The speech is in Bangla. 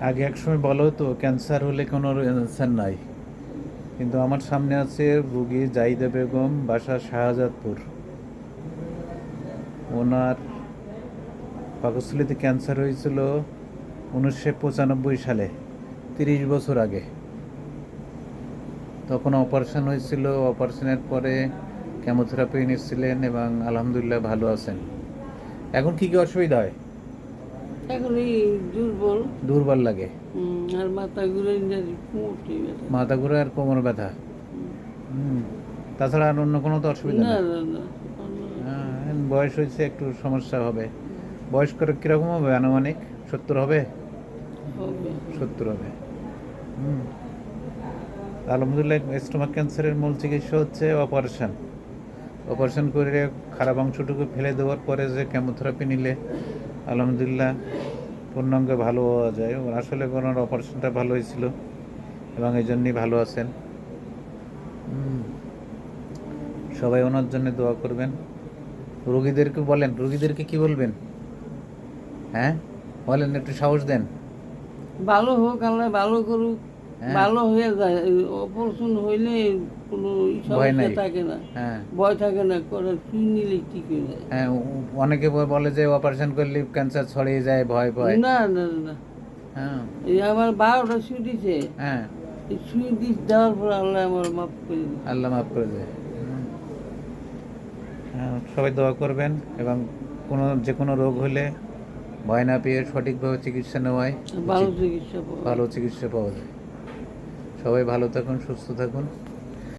আগে একসময় বলো তো ক্যান্সার হলে কোনো অ্যান্সার নাই, কিন্তু আমার সামনে আছে রুগী জাহিদা বেগম, বাসা শাহজাদপুর। ওনার পাকস্থলীতে ক্যান্সার হয়েছিল 1995 সালে, 30 বছর আগে। তখন অপারেশন হয়েছিল, অপারেশনের পরে কেমোথেরাপি নিচ্ছিলেন এবং আলহামদুলিল্লাহ ভালো আছেন। এখন কি কি অসুবিধা হয়? এখন এই দুর্বল। দুর্বল লাগে, আর মাথা ঘুরে কোমরটি ব্যথা। মাথা ঘুরে আর কোমর ব্যথা। হুম, হুম। তাছাড়া আর অন্য কোনো তো অসুবিধা না নেই। না না হ্যাঁ, বয়স হয়েছে, একটু সমস্যা হবে। বয়স করে কীরকম হবে? আনুমানিক 70 হবে। হবে। 70 হবে। হুম। আলহামদুলিল্লাহ, স্টোমাক ক্যান্সারের মূল চিকিৎসা হচ্ছে অপারেশন। অপারেশন করে খারাপ অংশটুকু ফেলে দেওয়ার পরে যে কেমোথেরাপি নিলে আলহামদুলিল্লাহ পূর্ণাঙ্গে ভালো হওয়া যায়। আসলে ওনার অপারেশনটা ভালো হয়েছিল এবং এই জন্যই ভালো আছেন। হুম। সবাই ওনার জন্য দোয়া করবেন। রোগীদেরকে বলেন, রোগীদেরকে কি বলবেন? হ্যাঁ, বলেন, একটু সাহস দেন। ভালো হোক, আল্লাহ ভালো করুক। হ্যাঁ, ভালো হয়ে যায়। অপারেশন হইলে কোনো ভয় সমস্যা নাই। থাকে না, হ্যাঁ, ভয় থাকে না, করে সুই নিলে ঠিক হয়ে যায়। হ্যাঁ, অনেকে বলে যে অপারেশন করলে ক্যান্সার ছড়িয়ে যায়, ভয় ভয়। না না না না। হ্যাঁ, এই আমার 12টা সুই দিছে। হ্যাঁ, এই সুই দেওয়ার পর আল্লাহ আমার মাফ করে দিচ্ছে। আল্লাহ মাফ করে দেয়। হ্যাঁ, সবাই দোয়া করবেন এবং যে কোনো রোগ হলে ভয় না পেয়ে সঠিকভাবে চিকিৎসা নেওয়াই ভালো উচিত। চিকিৎসা পাওয়া ভালো যায়। চিকিৎসা পাওয়া যায়। সবাই ভালো থাকুন, সুস্থ থাকুন।